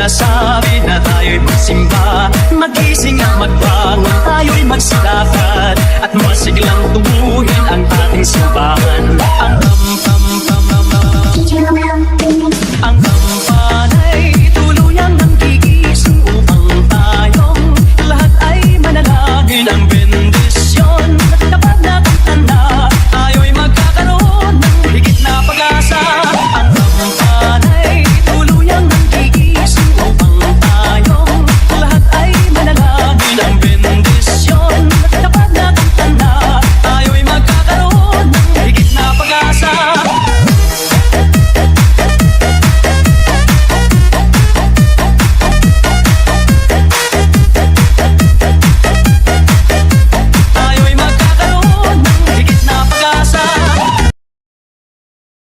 sinasabi na tayo'y magsimba, magising at magbangon, tayo'y magsidakad at masiglang tubuhin ang ating simbahan. Ang ang kampanay tuluyang nang gigising upang tayong lahat ay manalangin. Ang